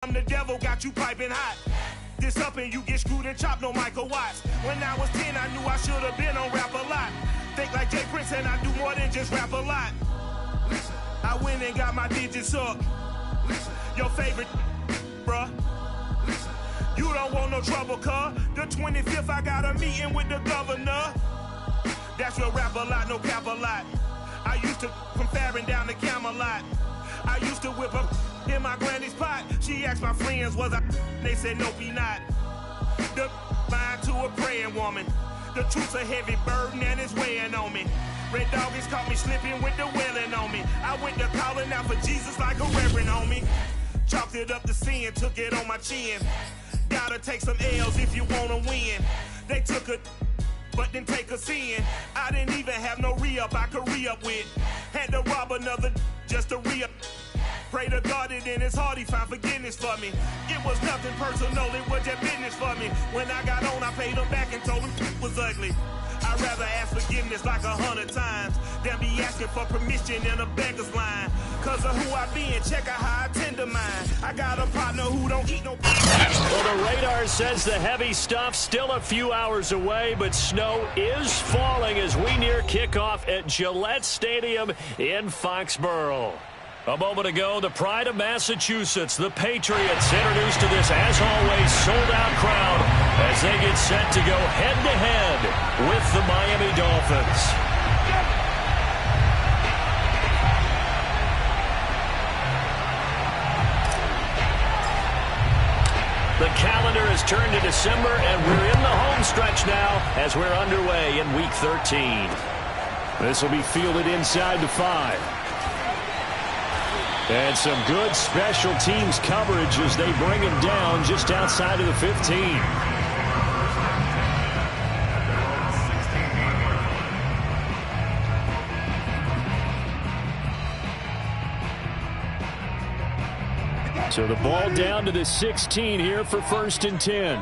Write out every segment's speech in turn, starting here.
I'm the devil, got you piping hot. This up and you get screwed and chopped, no Michael Watts. When I was 10, I knew I should have been on rap a lot. Think like Jay Prince and I do more than just rap a lot. Listen, I went and got my digits up. Listen, your favorite, bruh. Listen, you don't want no trouble, cuz. The 25th, I got a meeting with the governor. That's real rap a lot, no cap a lot. I used to from Farron down to Camelot. I used to whip up in my granny's pot. She asked my friends, was I? They said, nope, he not. The line to a praying woman. The truth's a heavy burden and it's weighing on me. Red doggies caught me slipping with the wailing on me. I went to calling out for Jesus like a reverend on me. Chalked it up to sin, took it on my chin. Gotta take some L's if you wanna win. They took a but didn't take a sin. I didn't even have no re-up I could re-up with. Had to rob another just to re-up. Pray to God it in his heart he found forgiveness for me. It was nothing personal, it was just business for me. When I got on, I paid him back and told him it was ugly. I'd rather ask forgiveness like 100 times than be asking for permission in a beggar's line. Cause of who I be and check out how I tend to mine. I got a partner who don't eat no... Well, the radar says the heavy stuff still a few hours away, but snow is falling as we near kickoff at Gillette Stadium in Foxborough. A moment ago, the pride of Massachusetts, the Patriots, introduced to this, as always, sold-out crowd as they get set to go head-to-head with the Miami Dolphins. The calendar has turned to December, and we're in the home stretch now as we're underway in Week 13. This will be fielded inside the 5. And some good special teams coverage as they bring him down just outside of the 15. So the ball down to the 16 here for 1st and 10.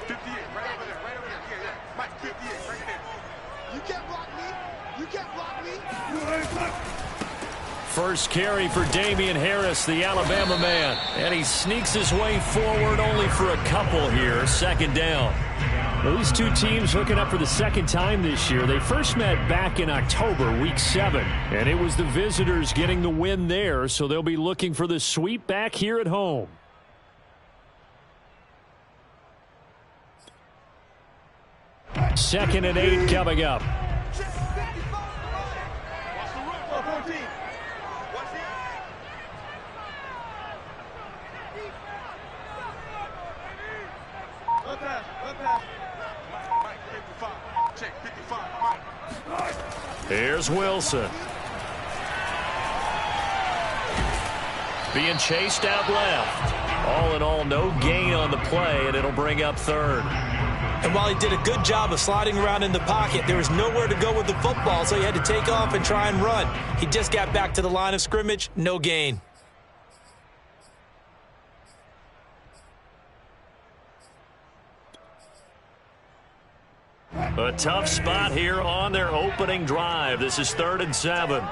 58, right over there, right over there. Yeah, yeah. Mike, 58, right there. You can't block me. You can't block me. First carry for Damian Harris, the Alabama man. And he sneaks his way forward only for a couple here. 2nd down. Well, these two teams hooking up for the 2nd time this year. They first met back in October, Week 7. And it was the visitors getting the win there, so they'll be looking for the sweep back here at home. Second and 8 coming up. Here's Wilson. Being chased out left. All in all, no gain on the play, and it'll bring up 3rd. And while he did a good job of sliding around in the pocket, there was nowhere to go with the football, so he had to take off and try and run. He just got back to the line of scrimmage, no gain. A tough spot here on their opening drive. This is 3rd and 7.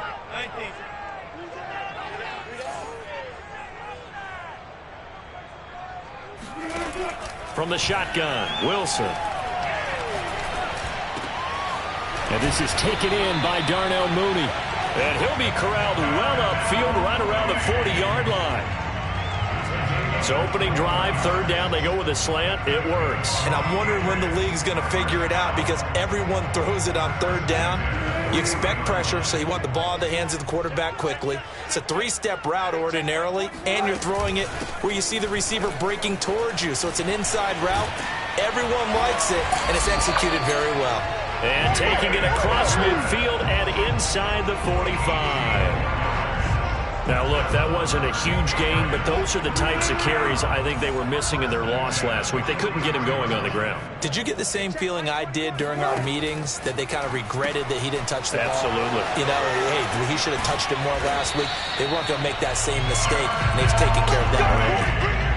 From the shotgun, Wilson. And this is taken in by Darnell Mooney. And he'll be corralled well upfield right around the 40-yard line. So opening drive, 3rd down, they go with a slant. It works. And I'm wondering when the league's going to figure it out because everyone throws it on 3rd down. You expect pressure, so you want the ball in the hands of the quarterback quickly. It's a 3-step route ordinarily, and you're throwing it where you see the receiver breaking towards you. So it's an inside route. Everyone likes it, and it's executed very well. And taking it across midfield and inside the 45. Now, look, that wasn't a huge gain, but those are the types of carries I think they were missing in their loss last week. They couldn't get him going on the ground. Did you get the same feeling I did during our meetings, that they kind of regretted that he didn't touch the ball? Absolutely. You know, hey, he should have touched it more last week. They weren't going to make that same mistake, and they've taken care of that already.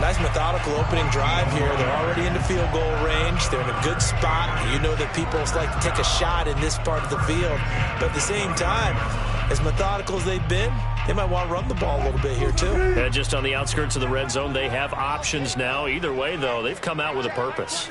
Nice methodical opening drive here. They're already in the field goal range. They're in a good spot. You know that people like to take a shot in this part of the field. But at the same time, as methodical as they've been, they might want to run the ball a little bit here too. And just on the outskirts of the red zone, they have options now. Either way, though, they've come out with a purpose.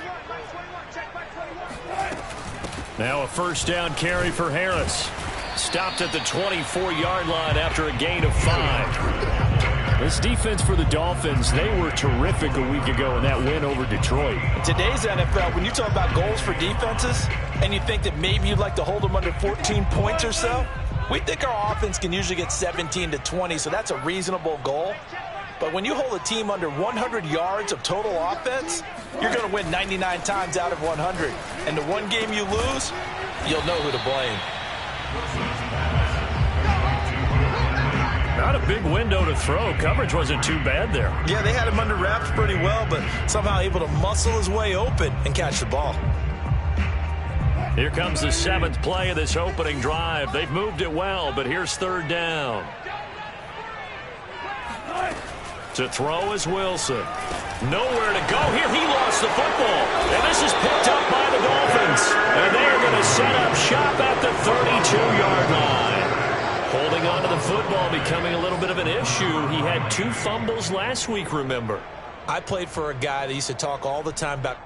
Now a first down carry for Harris. Stopped at the 24-yard line after a gain of 5. This defense for the Dolphins, they were terrific a week ago in that win over Detroit. In today's NFL, when you talk about goals for defenses, and you think that maybe you'd like to hold them under 14 points or so, we think our offense can usually get 17 to 20, so that's a reasonable goal. But when you hold a team under 100 yards of total offense, you're going to win 99 times out of 100. And the one game you lose, you'll know who to blame. Not a big window to throw. Coverage wasn't too bad there. Yeah, they had him under wraps pretty well, but somehow able to muscle his way open and catch the ball. Here comes the 7th play of this opening drive. They've moved it well, but here's third down. To throw is Wilson. Nowhere to go here. He lost the football. And this is picked up by the Dolphins. And they are going to set up shop at the 32-yard line. Holding on to the football becoming a little bit of an issue. He had 2 fumbles last week, remember. I played for a guy that used to talk all the time about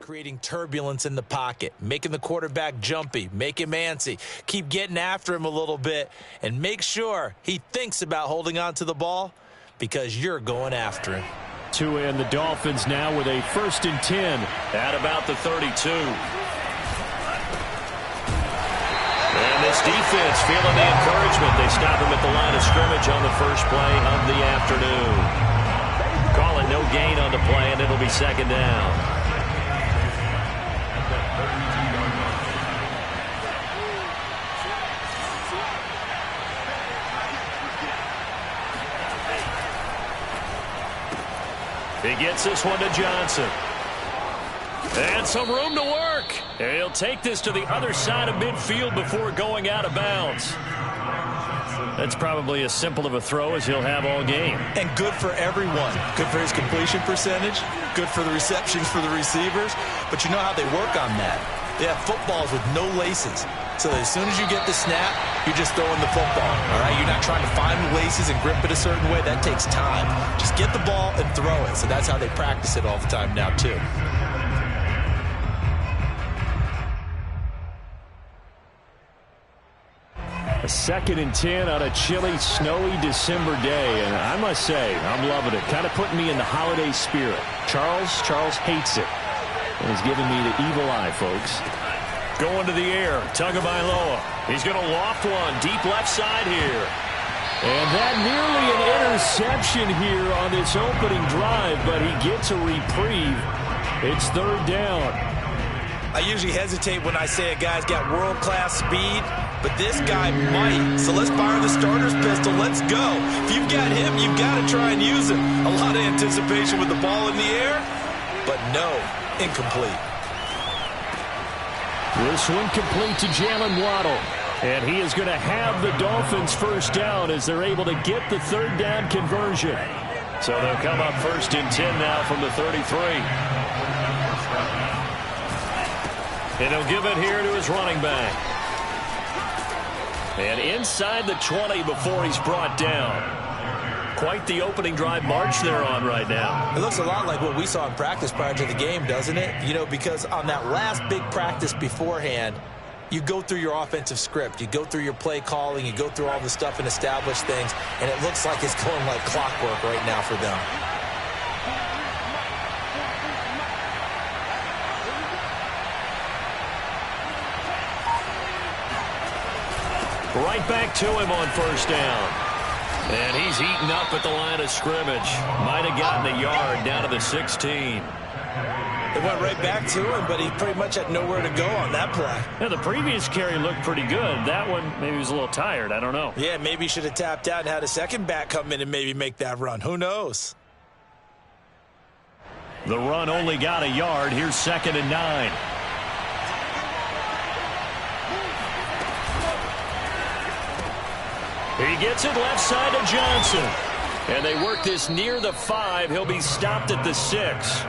creating turbulence in the pocket, making the quarterback jumpy, make him antsy, keep getting after him a little bit, and make sure he thinks about holding on to the ball because you're going after him. To end the Dolphins now with a 1st and 10 at about the 32. And this defense feeling the encouragement. They stop him at the line of scrimmage on the first play of the afternoon. Call it no gain on the play, and it'll be 2nd down. He gets this one to Johnson. And some room to work. And he'll take this to the other side of midfield before going out of bounds. That's probably as simple of a throw as he'll have all game. And good for everyone. Good for his completion percentage. Good for the receptions for the receivers. But you know how they work on that. They have footballs with no laces. So that as soon as you get the snap, you're just throwing the football. All right? You're not trying to find the laces and grip it a certain way. That takes time. Just get the ball and throw it. So that's how they practice it all the time now, too. A 2nd and 10 on a chilly, snowy December day. And I must say, I'm loving it. Kind of putting me in the holiday spirit. Charles hates it. And he's giving me the evil eye, folks. Going to the air, Tagovailoa. He's going to loft one, deep left side here. And that nearly an interception here on this opening drive, but he gets a reprieve. It's 3rd down. I usually hesitate when I say a guy's got world-class speed, but this guy might. So let's fire the starter's pistol. Let's go. If you've got him, you've got to try and use him. A lot of anticipation with the ball in the air, but no, incomplete. This one complete to Jalen Waddle. And he is going to have the Dolphins first down as they're able to get the 3rd down conversion. So they'll come up 1st and 10 now from the 33. And he'll give it here to his running back. And inside the 20 before he's brought down. Quite the opening drive march they're on right now. It looks a lot like what we saw in practice prior to the game, doesn't it? You know, because on that last big practice beforehand, you go through your offensive script. You go through your play calling. You go through all the stuff and establish things. And it looks like it's going like clockwork right now for them. Right back to him on 1st down. And he's eaten up at the line of scrimmage. Might have gotten a yard down to the 16. It went right back to him, but he pretty much had nowhere to go on that play. Yeah, the previous carry looked pretty good. That one, maybe he was a little tired. I don't know. Yeah, maybe he should have tapped out and had a second back come in and maybe make that run. Who knows? The run only got a yard. Here's 2nd and 9. He gets it left side to Johnson. And they work this near the 5. He'll be stopped at the 6.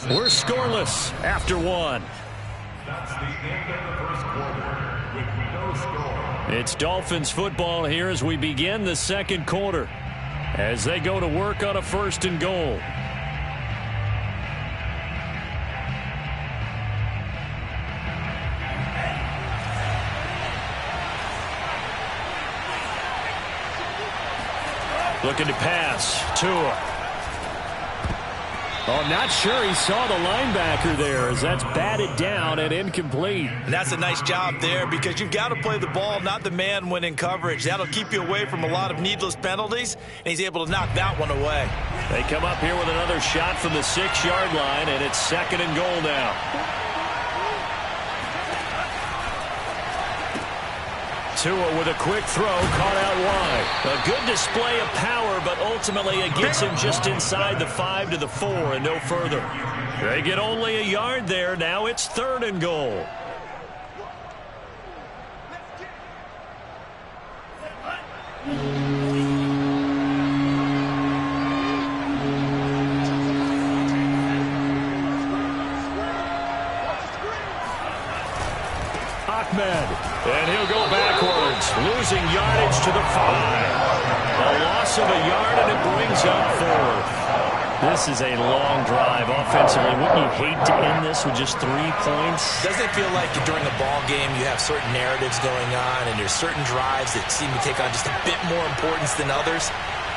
We're scoreless after 1. That's the end of the first quarter with no score. It's Dolphins football here as we begin the second quarter, as they go to work on a 1st and goal. Looking to pass. Tua. Oh, not sure he saw the linebacker there, as that's batted down and incomplete. And that's a nice job there, because you've got to play the ball, not the man when in coverage. That'll keep you away from a lot of needless penalties, and he's able to knock that one away. They come up here with another shot from the 6-yard line, and it's 2nd and goal now. Tua with a quick throw, caught out wide. A good display of power, but ultimately it gets him just inside the 5 to the 4 and no further. They get only a yard there. Now it's 3rd and goal. And he'll go backwards, losing yardage to the 5. A loss of a yard, and it brings up 4th. This is a long drive offensively. Wouldn't you hate to end this with just 3 points? Doesn't it feel like during a ball game you have certain narratives going on, and there's certain drives that seem to take on just a bit more importance than others?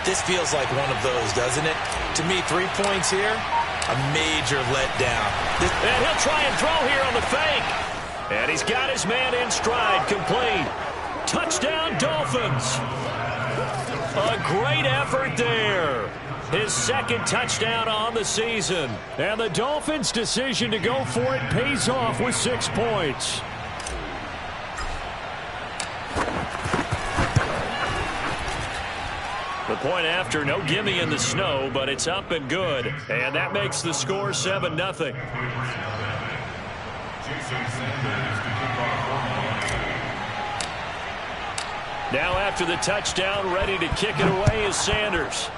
This feels like one of those, doesn't it? To me, 3 points here, a major letdown. And he'll try and throw here on the fake. And he's got his man in stride, complete. Touchdown, Dolphins. A great effort there. His 2nd touchdown on the season. And the Dolphins' decision to go for it pays off with 6 points. The point after, no gimme in the snow, but it's up and good. And that makes the score 7-0. Now after the touchdown, ready to kick it away is Sanders.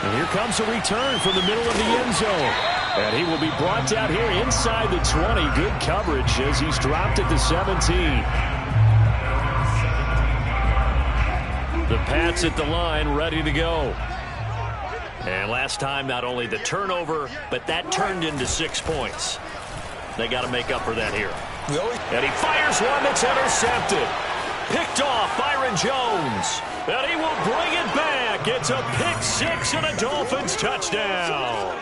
And here comes a return from the middle of the end zone. And he will be brought down here inside the 20. Good coverage as he's dropped at the 17. The Pats at the line, ready to go. And last time, not only the turnover, but that turned into 6 points. They got to make up for that here. And he fires one that's intercepted. Picked off Byron Jones. And he will bring it back. It's a pick 6 and a Dolphins touchdown.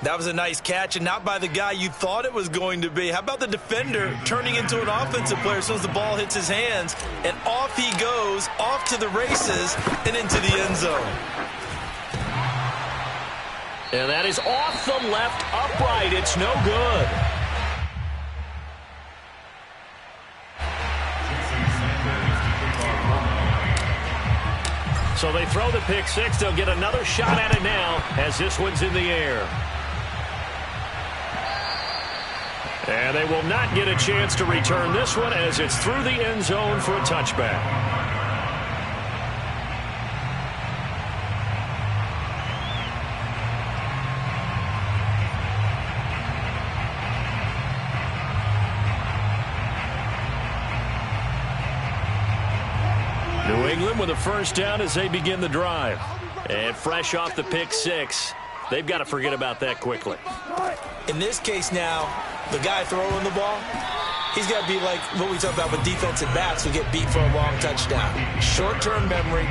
That was a nice catch, and not by the guy you thought it was going to be. How about the defender turning into an offensive player as soon as the ball hits his hands, and off he goes, off to the races, and into the end zone. And that is off the left upright. It's no good. So they throw the pick 6. They'll get another shot at it now as this one's in the air. And they will not get a chance to return this one as it's through the end zone for a touchback. New England with a first down as they begin the drive. And fresh off the pick 6, they've got to forget about that quickly. In this case now, the guy throwing the ball, he's got to be like what we talk about with defensive backs who get beat for a long touchdown. Short-term memory,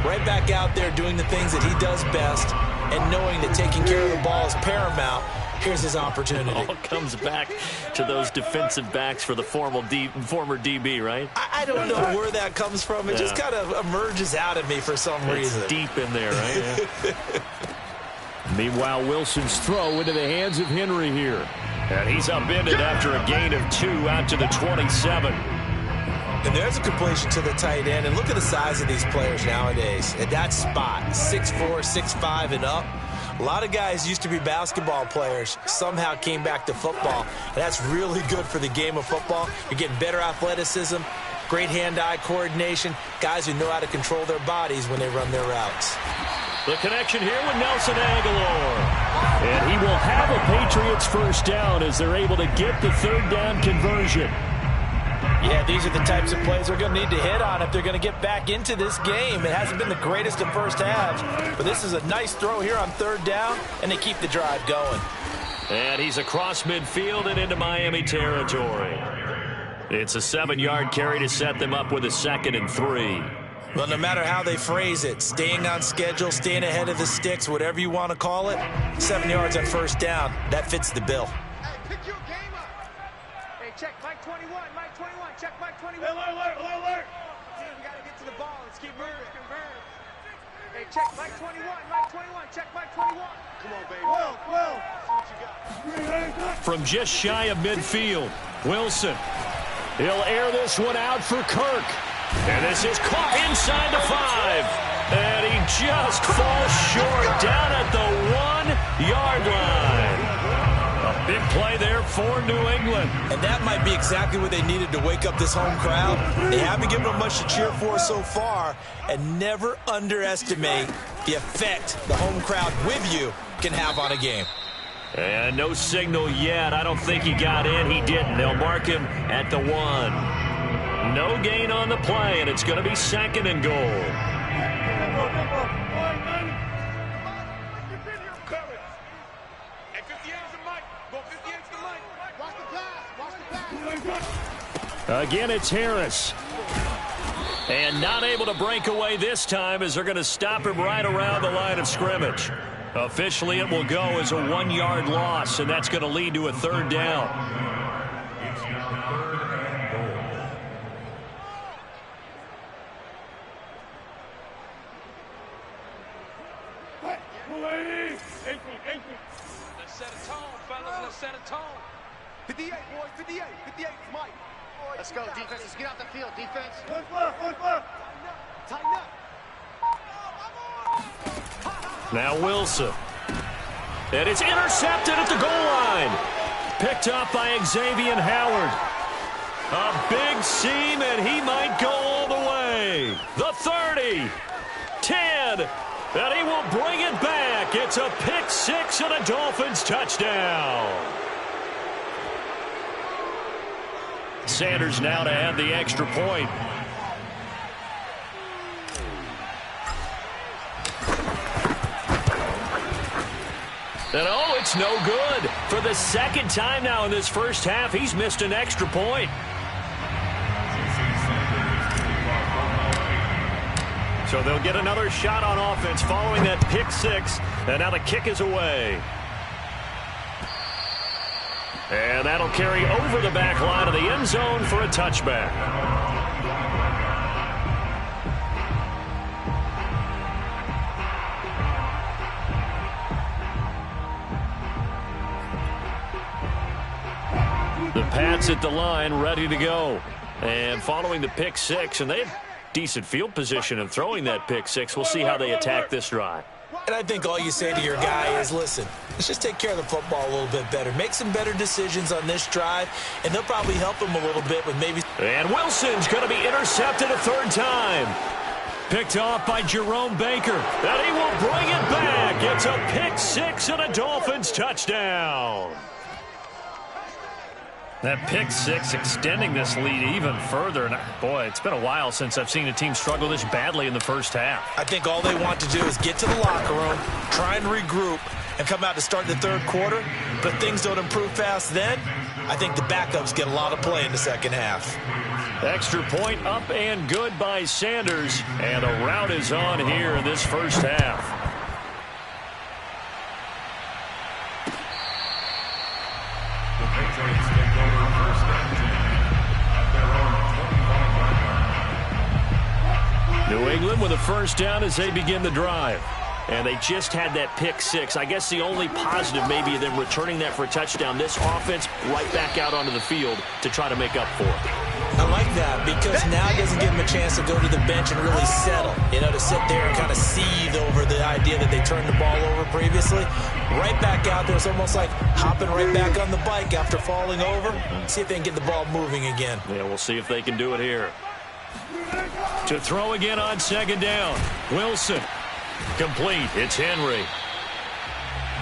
right back out there doing the things that he does best, and knowing that taking care of the ball is paramount. Here's his opportunity. It all comes back to those defensive backs for the former DB, right? I don't know where that comes from. It just kind of emerges out of me for some reason. It's deep in there, right? Yeah. Meanwhile, Wilson's throw into the hands of Henry here. And he's upended after a gain of 2 out to the 27. And there's a completion to the tight end. And look at the size of these players nowadays. At that spot, 6'4", 6'5", and up. A lot of guys used to be basketball players, somehow came back to football. And that's really good for the game of football. You're getting better athleticism, great hand-eye coordination, guys who know how to control their bodies when they run their routes. The connection here with Nelson Aguilar. And he will have a Patriots first down as they're able to get the third down conversion. Yeah, these are the types of plays they're going to need to hit on if they're going to get back into this game. It hasn't been the greatest of first halves, but this is a nice throw here on third down, and they keep the drive going. And he's across midfield and into Miami territory. It's a 7-yard carry to set them up with a 2nd and 3. Well, no matter how they phrase it, staying on schedule, staying ahead of the sticks, whatever you want to call it, 7 yards on first down, that fits the bill. Hey, pick your game up. Hey, check Mike 21, Mike 21, check Mike 21. Alert. Team, we got to get to the ball. Let's keep moving. Hey, check Mike 21, Mike 21, check Mike 21. Come on, baby. Will. See what you got. From just shy of midfield, Wilson. He'll air this one out for Kirk. And this is caught inside the 5. And he just falls short down at the 1-yard line. A big play there for New England. And that might be exactly what they needed to wake up this home crowd. They haven't given them much to cheer for so far. And never underestimate the effect the home crowd with you can have on a game. And no signal yet. I don't think he got in. He didn't. They'll mark him at the 1. No gain on the play, and it's going to be 2nd and goal. Again, it's Harris. And not able to break away this time as they're going to stop him right around the line of scrimmage. Officially, it will go as a 1-yard loss, and that's going to lead to a 3rd down. Let's set a tone, fellas. Let's set a tone. 58, boys. 58. 58, Mike. Let's go, defense. Let's get out the field, defense. Tighten up. Now Wilson. And it's intercepted at the goal line. Picked up by Xavier Howard. A big seam, and he might go all the way. The 30. 10. And he will bring it back. It's a pick 6 and a Dolphins touchdown. Sanders now to add the extra point. And oh, it's no good. For the 2nd time now in this first half, he's missed an extra point. So they'll get another shot on offense following that pick 6. And now the kick is away. And that'll carry over the back line of the end zone for a touchback. The Pats at the line, ready to go. And following the pick 6, and they have decent field position in throwing that pick 6. We'll see how they attack this drive. And I think all you say to your guy is, listen, let's just take care of the football a little bit better. Make some better decisions on this drive, and they'll probably help him a little bit with maybe. And Wilson's going to be intercepted a 3rd time. Picked off by Jerome Baker. And he will bring it back. It's a pick 6 and a Dolphins touchdown. That pick 6 extending this lead even further. And boy, it's been a while since I've seen a team struggle this badly in the first half. I think all they want to do is get to the locker room, try and regroup, and come out to start the 3rd quarter. But if things don't improve fast then, I think the backups get a lot of play in the 2nd half. Extra point up and good by Sanders. And a rout is on here in this first half. New England with a first down as they begin the drive. And they just had that pick 6. I guess the only positive maybe them returning that for a touchdown. This offense right back out onto the field to try to make up for it. I like that because now it doesn't give him a chance to go to the bench and really settle, to sit there and kind of seethe over the idea that they turned the ball over previously. Right back out there. It's almost like hopping right back on the bike after falling over. See if they can get the ball moving again. Yeah, we'll see if they can do it here. To throw again on second down. Wilson. Complete. It's Henry.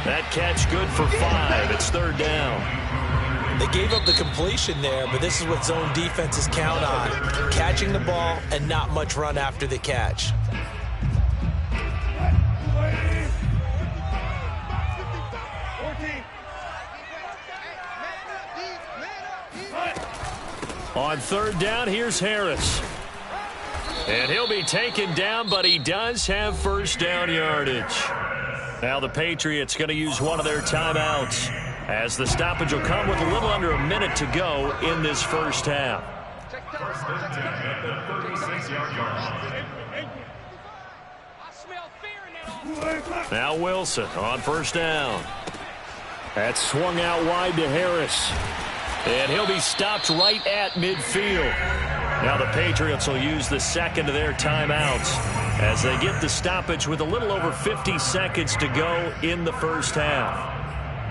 That catch good for 5. It's third down. They gave up the completion there, but this is what zone defenses count on. Catching the ball and not much run after the catch. On third down, here's Harris. And he'll be taken down, but he does have first down yardage. Now the Patriots going to use one of their timeouts, as the stoppage will come with a little under a minute to go in this first half. First and 10 at the 36-yard line. Now Wilson on first down. That's swung out wide to Harris. And he'll be stopped right at midfield. Now the Patriots will use the second of their timeouts as they get the stoppage with a little over 50 seconds to go in the first half.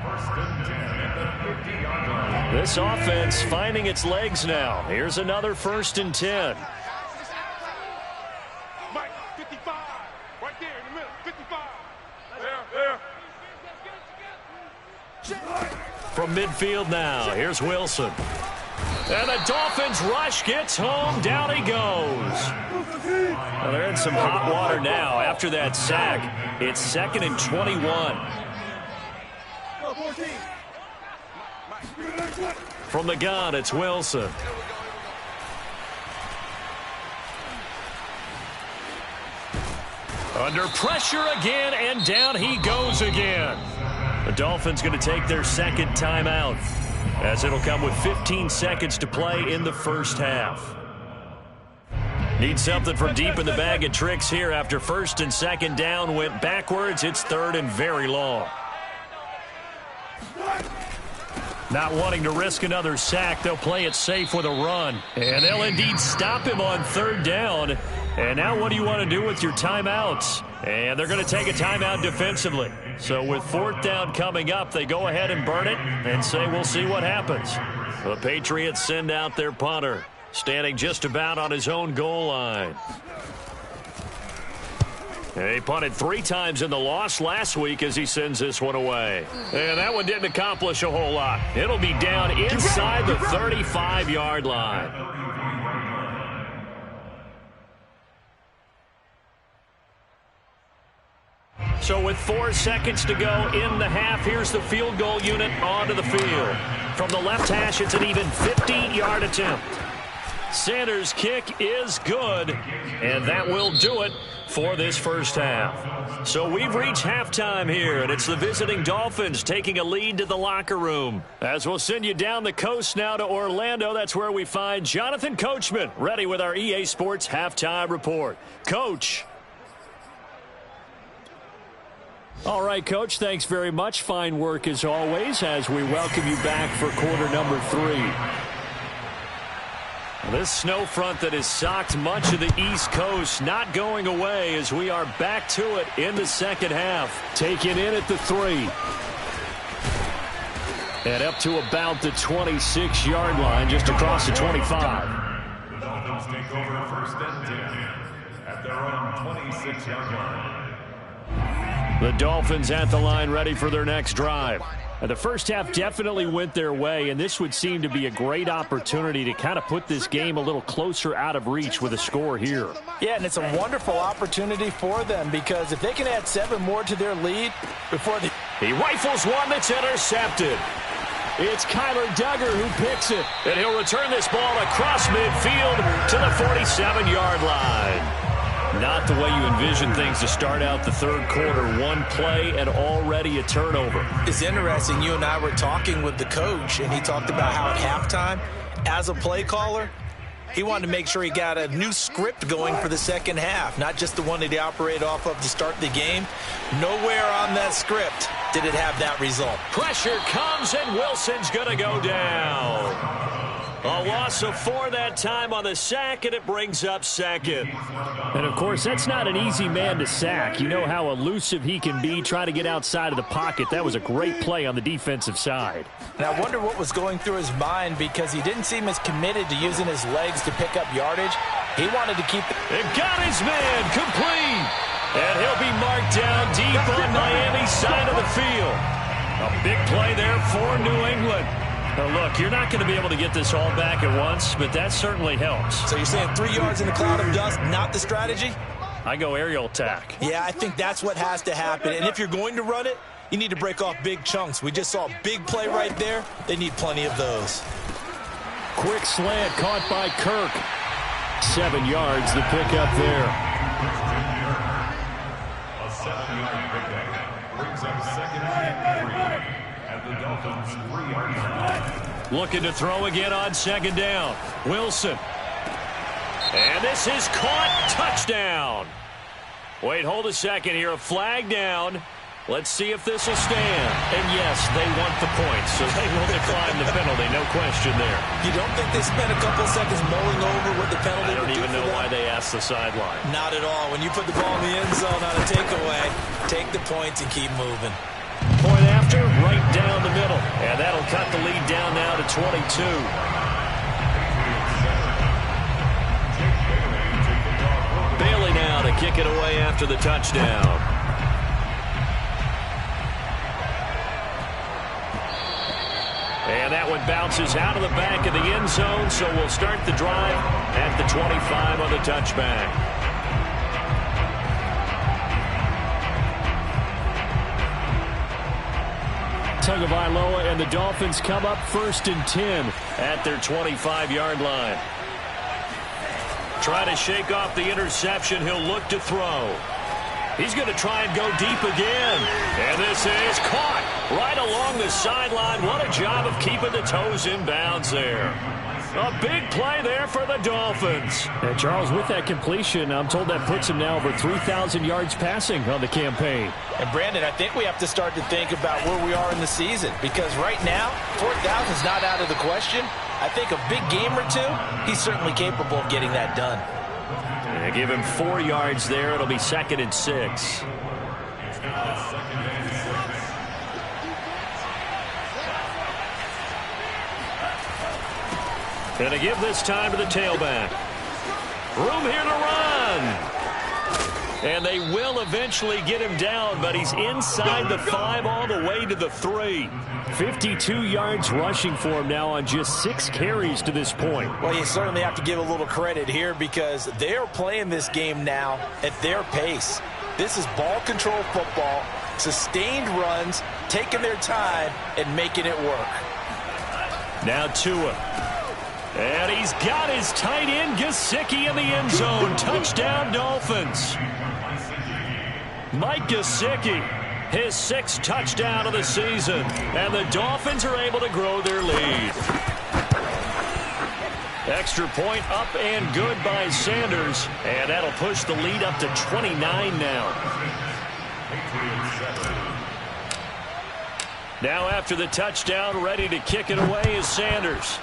First and 10 at the 50-yard line. This offense finding its legs now. Here's another first and 10. Mike, 55. Right there in the middle. 55. There. From midfield now, here's Wilson. And the Dolphins rush gets home. Down he goes. Well, they're in some hot water now after that sack. It's second and 21. From the gun, it's Wilson. Under pressure again, and down he goes again. The Dolphins going to take their second timeout, as it'll come with 15 seconds to play in the first half. Need something from deep in the bag of tricks here after first and second down went backwards. It's third and very long. Not wanting to risk another sack, they'll play it safe with a run. And they'll indeed stop him on third down. And now what do you want to do with your timeouts? And they're going to take a timeout defensively. So with fourth down coming up, they go ahead and burn it and say we'll see what happens. The Patriots send out their punter, standing just about on his own goal line. He punted 3 times in the loss last week as he sends this one away. And that one didn't accomplish a whole lot. It'll be down inside the 35-yard line. So with 4 seconds to go in the half, here's the field goal unit onto the field. From the left hash, it's an even 15-yard attempt. Sanders' kick is good, and that will do it for this first half. So we've reached halftime here, and it's the visiting Dolphins taking a lead to the locker room. As we'll send you down the coast now to Orlando, that's where we find Jonathan Coachman, ready with our EA Sports halftime report. Coach. All right, Coach, thanks very much. Fine work as always as we welcome you back for quarter number 3. This snow front that has socked much of the East Coast not going away as we are back to it in the second half. Taken in at the 3. And up to about the 26-yard line, just across the 25. The Dolphins take over first and 10 at their own 26-yard line. The Dolphins at the line ready for their next drive. The first half definitely went their way, and this would seem to be a great opportunity to kind of put this game a little closer out of reach with a score here. Yeah, and it's a wonderful opportunity for them because if they can add 7 more to their lead before the... He rifles one that's intercepted. It's Kyler Duggar who picks it, and he'll return this ball across midfield to the 47-yard line. Not the way you envision things to start out the third quarter. One play and already a turnover. It's interesting. You and I were talking with the coach, and he talked about how at halftime, as a play caller, he wanted to make sure he got a new script going for the second half, not just the one that he operated off of to start the game. Nowhere on that script did it have that result. Pressure comes, and Wilson's going to go down. A loss of 4 that time on the sack, and it brings up second. And, of course, that's not an easy man to sack. You know how elusive he can be trying to get outside of the pocket. That was a great play on the defensive side. And I wonder what was going through his mind, because he didn't seem as committed to using his legs to pick up yardage. He wanted to keep They've got his man complete. And he'll be marked down deep on Miami's side of the field. A big play there for New England. Now, look, you're not going to be able to get this all back at once, but that certainly helps. So you're saying 3 yards in a cloud of dust, not the strategy? I go aerial attack. Yeah, I think that's what has to happen. And if you're going to run it, you need to break off big chunks. We just saw a big play right there. They need plenty of those. Quick slant caught by Kirk. 7 yards, the pickup there. A 7-yard pickup brings up second and 3 at the Dolphins' 3-yard line. Looking to throw again on second down. Wilson. And this is caught. Touchdown. Wait, hold a second here. A flag down. Let's see if this will stand. And yes, they want the points, so they will decline the penalty. No question there. You don't think they spent a couple seconds mulling over what the penalty I don't would do even know for why them? they asked the sideline. Not at all. When you put the ball in the end zone on a takeaway, take the points and keep moving. Point after, right down the middle. And that'll cut the lead down now to 22. Bailey now to kick it away after the touchdown. And that one bounces out of the back of the end zone, so we'll start the drive at the 25 on the touchback. Tagovailoa and the Dolphins come up 1st and 10 at their 25-yard line. Try to shake off the interception. He'll look to throw. He's going to try and go deep again. And this is caught right along the sideline. What a job of keeping the toes in bounds there. A big play there for the Dolphins. And Charles, with that completion, I'm told that puts him now over 3,000 yards passing on the campaign. And Brandon, I think we have to start to think about where we are in the season, because right now, 4,000 is not out of the question. I think a big game or two, he's certainly capable of getting that done. Yeah, give him 4 yards there. It'll be 2nd and 6. Gonna give this time to the tailback. Room here to run. And they will eventually get him down, but he's inside the 5 all the way to the 3. 52 yards rushing for him now on just 6 carries to this point. Well, you certainly have to give a little credit here, because they're playing this game now at their pace. This is ball control football, sustained runs, taking their time and making it work. Now Tua. And he's got his tight end, Gesicki, in the end zone. Touchdown, Dolphins. Mike Gesicki, his 6th touchdown of the season. And the Dolphins are able to grow their lead. Extra point up and good by Sanders. And that'll push the lead up to 29 now. Now after the touchdown, ready to kick it away is Sanders.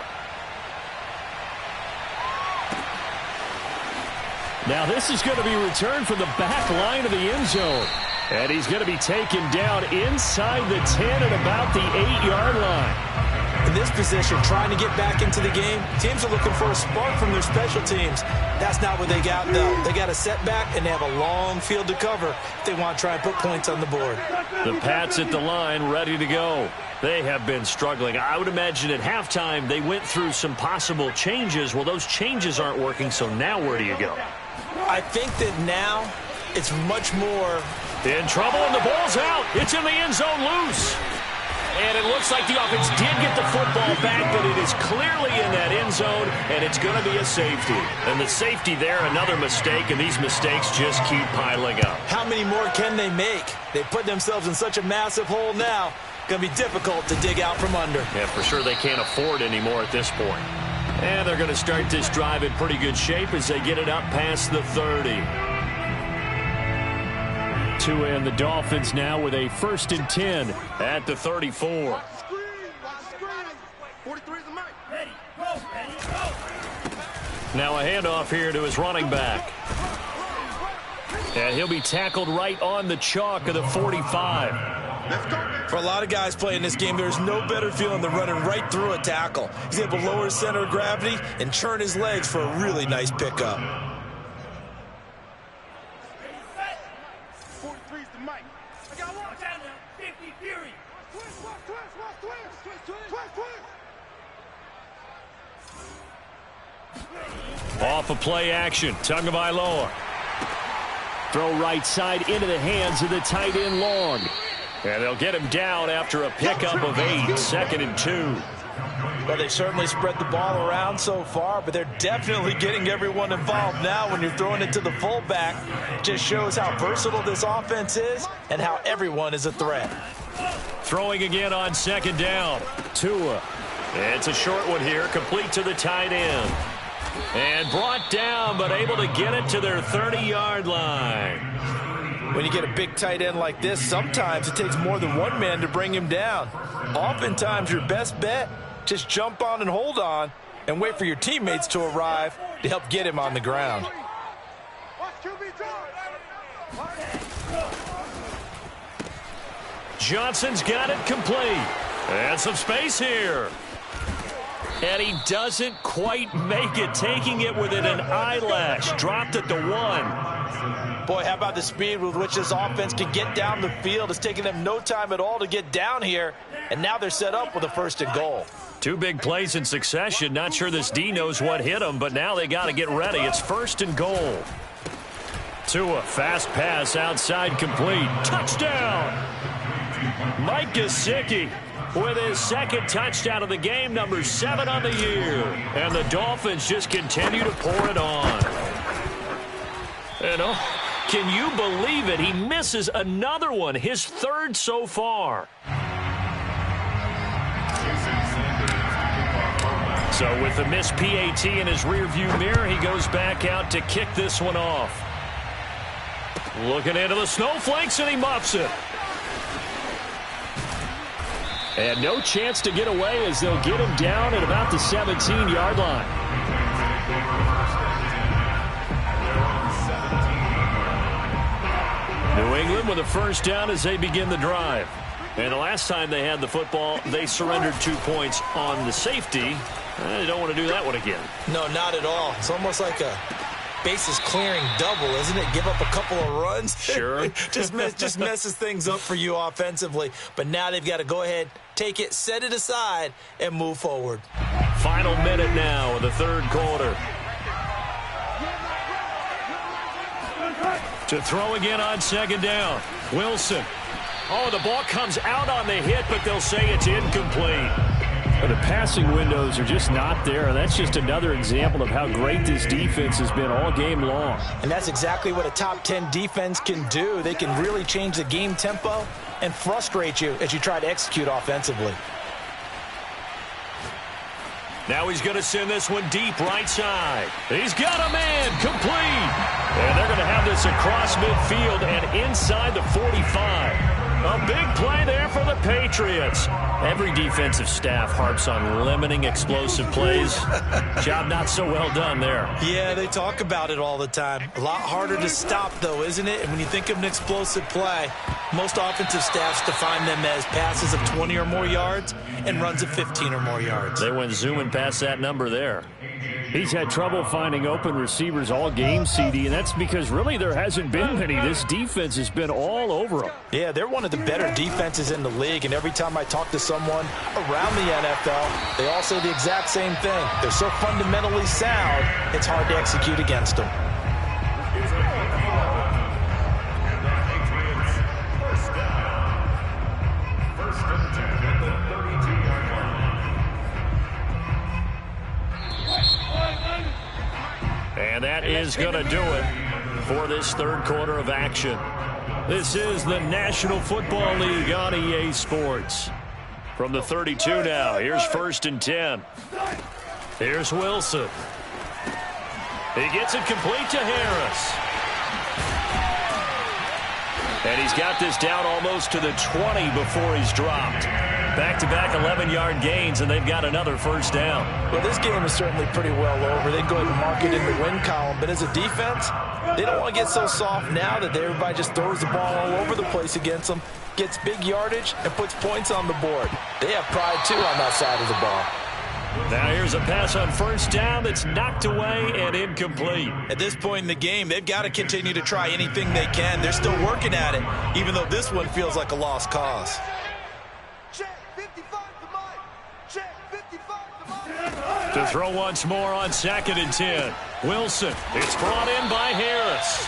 Now this is going to be returned from the back line of the end zone. And he's going to be taken down inside the 10 at about the 8-yard line. In this position, trying to get back into the game, teams are looking for a spark from their special teams. That's not what they got, though. They got a setback, and they have a long field to cover if they want to try and put points on the board. The Pats at the line, ready to go. They have been struggling. I would imagine at halftime they went through some possible changes. Well, those changes aren't working, so now where do you go? I think that now it's much more. In trouble, and the ball's out. It's in the end zone, loose. And it looks like the offense did get the football back, but it is clearly in that end zone, and it's going to be a safety. And the safety there, another mistake, and these mistakes just keep piling up. How many more can they make? They put themselves in such a massive hole now. Going to be difficult to dig out from under. Yeah, for sure they can't afford any more at this point. And they're going to start this drive in pretty good shape as they get it up past the 30. Tua and the Dolphins now with a 1st and 10 at the 34. 43 is the mic. Ready, go, ready. Now a handoff here to his running back. And he'll be tackled right on the chalk of the 45. For a lot of guys playing this game, there's no better feeling than running right through a tackle. He's able to lower his center of gravity and churn his legs for a really nice pickup. 43's the mic. I got one. Down there. 50 Fury. Twist. Off of play action. Tagovailoa. Throw right side into the hands of the tight end Long. And they'll get him down after a pickup of 8, 2nd and 2. Well, they certainly spread the ball around so far, but they're definitely getting everyone involved now when you're throwing it to the fullback. Just shows how versatile this offense is and how everyone is a threat. Throwing again on 2nd down. Tua. It's a short one here, complete to the tight end. And brought down, but able to get it to their 30-yard line. When you get a big tight end like this, sometimes it takes more than one man to bring him down. Oftentimes, your best bet, just jump on and hold on and wait for your teammates to arrive to help get him on the ground. Johnson's got it complete. And some space here. And he doesn't quite make it, taking it within an eyelash. Dropped at the 1. Boy, how about the speed with which this offense can get down the field? It's taking them no time at all to get down here, and now they're set up with a 1st and goal. 2 big plays in succession. Not sure this D knows what hit him, but now they got to get ready. It's 1st and goal. Tua, fast pass outside, complete. Touchdown! Mike Gesicki with his 2nd touchdown of the game, number 7 on the year. And the Dolphins just continue to pour it on. And can you believe it? He misses another one, his 3rd so far. So with the missed PAT in his rearview mirror, he goes back out to kick this one off. Looking into the snowflakes, and he muffs it. And no chance to get away as they'll get him down at about the 17-yard line. New England with a 1st down as they begin the drive. And the last time they had the football, they surrendered 2 points on the safety. They don't want to do that one again. No, not at all. It's almost like a bases clearing double, isn't it? Give up a couple of runs. Sure. just messes things up for you offensively. But now they've got to go ahead, take it, set it aside, and move forward. Final minute now of the 3rd quarter. To throw again on 2nd down. Wilson. Oh, the ball comes out on the hit, but they'll say it's incomplete. The passing windows are just not there. That's just another example of how great this defense has been all game long. And that's exactly what a top 10 defense can do. They can really change the game tempo and frustrate you as you try to execute offensively. Now he's going to send this one deep right side. He's got a man complete. And they're going to have this across midfield and inside the 45. A big play there for the Patriots. Every defensive staff harps on limiting explosive plays. Job not so well done there. Yeah, they talk about it all the time. A lot harder to stop, though, isn't it? And when you think of an explosive play, most offensive staffs define them as passes of 20 or more yards and runs of 15 or more yards. They went zooming past that number there. He's had trouble finding open receivers all game, CD, and that's because really there hasn't been many. This defense has been all over them. Yeah, they're one of the better defenses in the league, and every time I talk to someone around the NFL, they all say the exact same thing. They're so fundamentally sound, it's hard to execute against them. And that is going to do it for this 3rd quarter of action. This is the National Football League on EA Sports. From the 32 now, here's 1st and 10. Here's Wilson. He gets it complete to Harris. And he's got this down almost to the 20 before he's dropped. Back-to-back 11-yard gains, and they've got another first down. Well, this game is certainly pretty well over. They'd go ahead and mark it in the win column. But as a defense, they don't want to get so soft now that everybody just throws the ball all over the place against them, gets big yardage, and puts points on the board. They have pride, too, on that side of the ball. Now here's a pass on first down that's knocked away and incomplete. At this point in the game, they've got to continue to try anything they can. They're still working at it, even though this one feels like a lost cause. Check 55 to Mike. Check 55 to Mike. To throw once more on 2nd and 10. Wilson. It's brought in by Harris.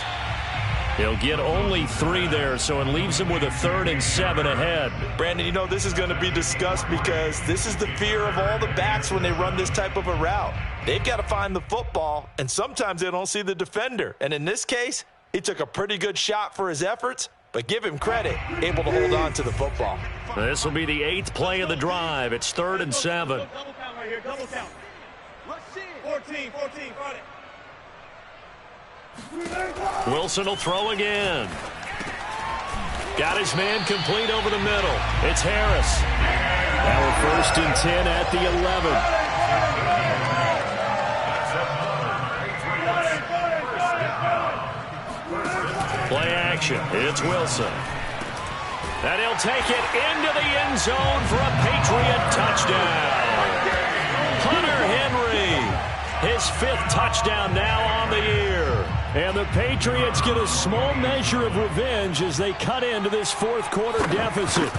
He'll get only 3 there, so it leaves him with a 3rd and 7 ahead. Brandon, you know this is going to be discussed because this is the fear of all the backs when they run this type of a route. They've got to find the football, and sometimes they don't see the defender. And in this case, he took a pretty good shot for his efforts, but give him credit, able to hold on to the football. This will be the 8th play of the drive. It's 3rd and 7. Double count right here, double count. Let's see it. 14, got it. Wilson will throw again. Got his man complete over the middle. It's Harris. Now 1st and 10 at the 11. Play action. It's Wilson. And he'll take it into the end zone for a Patriot touchdown. Hunter Henry, his 5th touchdown now on the year. And the Patriots get a small measure of revenge as they cut into this 4th quarter deficit.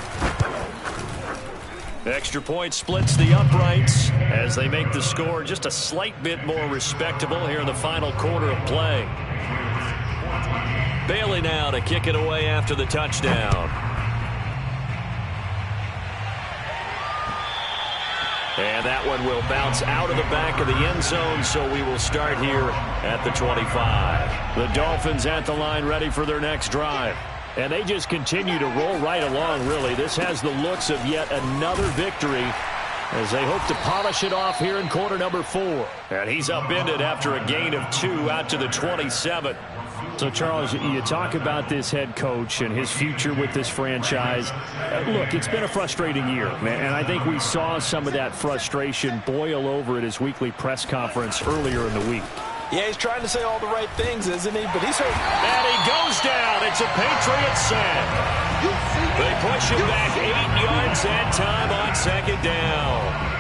Extra point splits the uprights as they make the score just a slight bit more respectable here in the final quarter of play. Bailey now to kick it away after the touchdown. And that one will bounce out of the back of the end zone, so we will start here at the 25. The Dolphins at the line ready for their next drive. And they just continue to roll right along, really. This has the looks of yet another victory as they hope to polish it off here in quarter number 4. And he's upended after a gain of 2 out to the 27. So, Charles, you talk about this head coach and his future with this franchise. Look, it's been a frustrating year, and I think we saw some of that frustration boil over at his weekly press conference earlier in the week. Yeah, he's trying to say all the right things, isn't he? But he's hurt. And he goes down. It's a Patriot sack. They push him back 8 yards that time on 2nd down.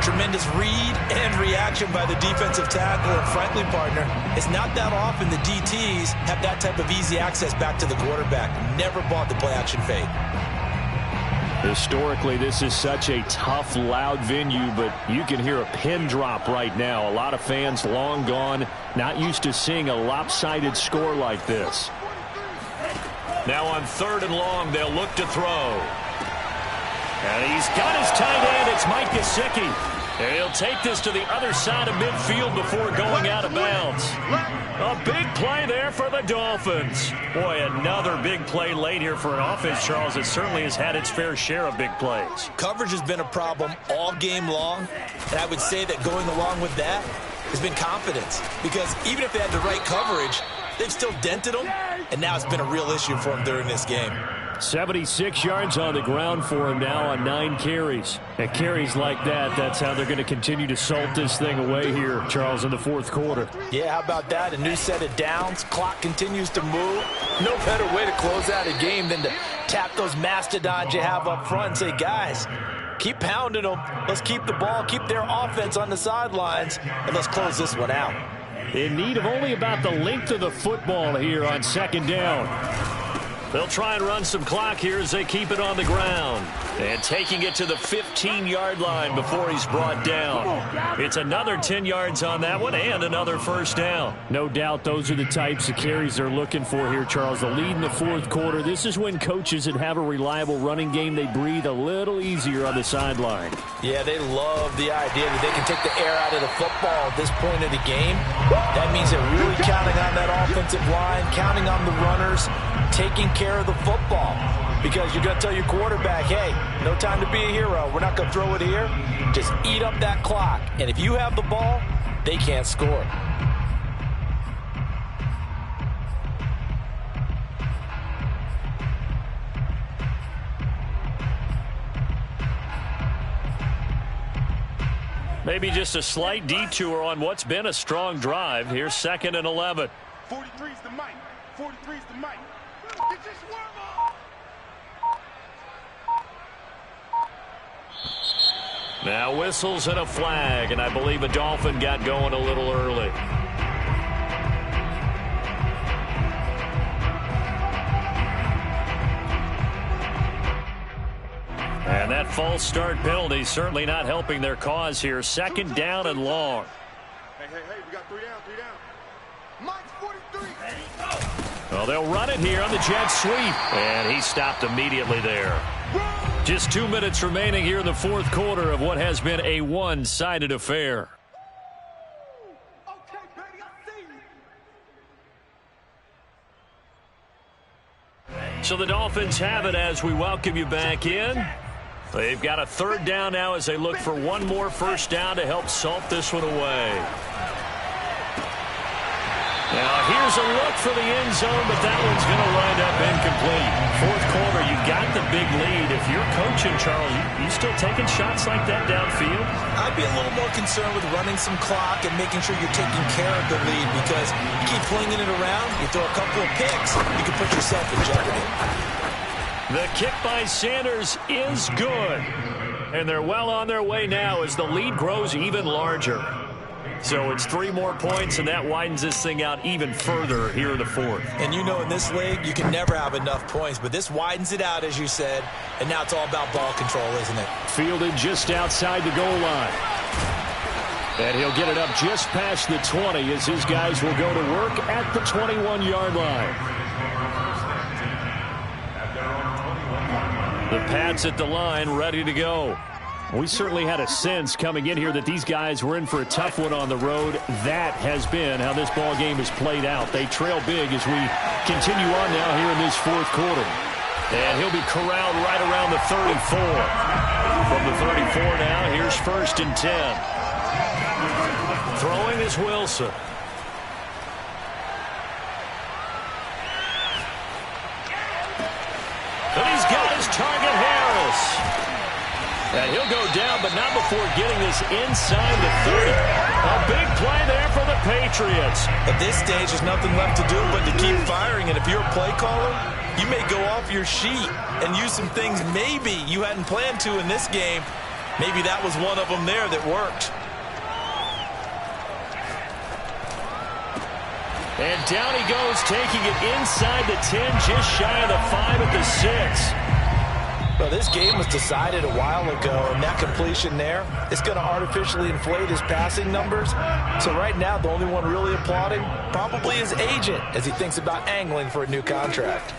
Tremendous read and reaction by the defensive tackle, and frankly, partner, it's not that often the DTs have that type of easy access back to the quarterback. Never bought the play-action fade. Historically, this is such a tough, loud venue, but you can hear a pin drop right now. A lot of fans long gone, not used to seeing a lopsided score like this. Now on 3rd and long, they'll look to throw. And he's got his tight end. It's Mike Gesicki. And he'll take this to the other side of midfield before going out of bounds. A big play there for the Dolphins. Boy, another big play late here for an offense, Charles, that certainly has had its fair share of big plays. Coverage has been a problem all game long, and I would say that going along with that has been confidence. Because even if they had the right coverage, they've still dented them, and now it's been a real issue for them during this game. 76 yards on the ground for him now on 9 carries. And carries like that, that's how they're going to continue to salt this thing away here, Charles, in the 4th quarter. Yeah, how about that? A new set of downs. Clock continues to move. No better way to close out a game than to tap those mastodons you have up front and say, guys, keep pounding them. Let's keep the ball, keep their offense on the sidelines, and let's close this one out. In need of only about the length of the football here on 2nd down. They'll try and run some clock here as they keep it on the ground. And taking it to the 15-yard line before he's brought down. It's another 10 yards on that one and another first down. No doubt those are the types of carries they're looking for here, Charles. The lead in the 4th quarter. This is when coaches that have a reliable running game, they breathe a little easier on the sideline. Yeah, they love the idea that they can take the air out of the football at this point of the game. That means they're really counting on that offensive line, counting on the runners, taking care of the football. Because you're going to tell your quarterback, hey, no time to be a hero. We're not going to throw it here. Just eat up that clock. And if you have the ball, they can't score. Maybe just a slight detour on what's been a strong drive. Here's 2nd and 11. 43's the mic. 43's the mic. Get your swarm on. Now whistles and a flag, and I believe a Dolphin got going a little early. And that false start penalty certainly not helping their cause here. 2nd down and long. Hey, we got 3 down, 3 down. Mike's 43. Well, they'll run it here on the jet sweep. And he stopped immediately there. Just 2 minutes remaining here in the 4th quarter of what has been a one-sided affair. Okay, baby, I see you. So the Dolphins have it as we welcome you back in. They've got a 3rd down now as they look for one more first down to help salt this one away. Now here's a look for the end zone, but that one's going to wind up incomplete. 4th quarter, you've got the big lead. If you're coaching, Charles, you still taking shots like that downfield? I'd be a little more concerned with running some clock and making sure you're taking care of the lead, because you keep flinging it around, you throw a couple of picks, you can put yourself in jeopardy. The kick by Sanders is good. And they're well on their way now as the lead grows even larger. So it's 3 more points, and that widens this thing out even further here in the 4th. And you know in this league, you can never have enough points, but this widens it out, as you said, and now it's all about ball control, isn't it? Fielded just outside the goal line. And he'll get it up just past the 20 as his guys will go to work at the 21-yard line. The Pats at the line, ready to go. We certainly had a sense coming in here that these guys were in for a tough one on the road. That has been how this ball game has played out. They trail big as we continue on now here in this 4th quarter. And he'll be corralled right around the 34. From the 34 now, here's 1st and 10. Throwing is Wilson. And he's got his target, Harris. And he'll go down, but not before getting this inside the 30. A big play there for the Patriots. At this stage, there's nothing left to do but to keep firing. And if you're a play caller, you may go off your sheet and use some things maybe you hadn't planned to in this game. Maybe that was one of them there that worked. And down he goes, taking it inside the 10, just shy of the 5 at the 6. Well, this game was decided a while ago, and that completion there is going to artificially inflate his passing numbers. So right now, the only one really applauding probably his agent as he thinks about angling for a new contract.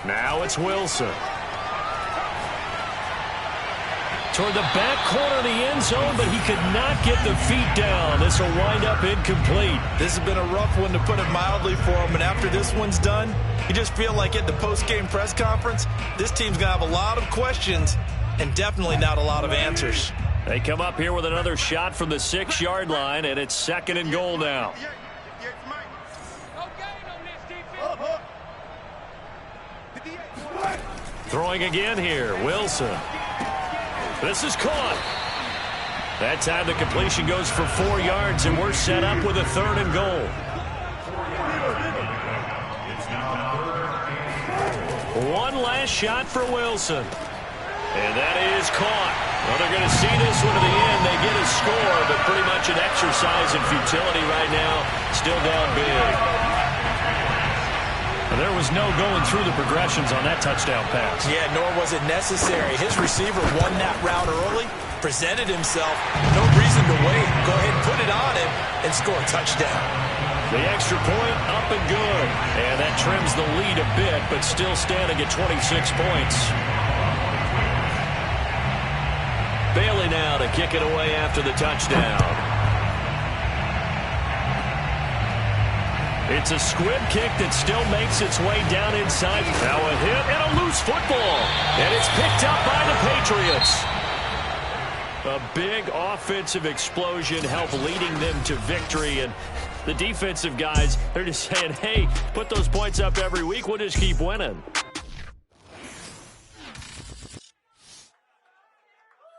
Now it's Wilson. Toward the back corner of the end zone, but he could not get the feet down. This will wind up incomplete. This has been a rough one, to put it mildly, for him. And after this one's done, you just feel like at the post-game press conference, this team's going to have a lot of questions and definitely not a lot of answers. They come up here with another shot from the 6-yard line, and it's 2nd and goal now. Throwing again here, Wilson. This is caught. That time the completion goes for 4 yards, and we're set up with a 3rd and goal. One last shot for Wilson. And that is caught. Well, they're going to see this one to the end. They get a score, but pretty much an exercise in futility right now. Still down big. There was no going through the progressions on that touchdown pass. Yeah, nor was it necessary. His receiver won that route early, presented himself, no reason to wait. Go ahead and put it on him and score a touchdown. The extra point up and good. And that trims the lead a bit, but still standing at 26 points. Bailey now to kick it away after the touchdown. It's a squib kick that still makes its way down inside. Now a hit and a loose football. And it's picked up by the Patriots. A big offensive explosion helped leading them to victory. And the defensive guys, they're just saying, hey, put those points up every week. We'll just keep winning.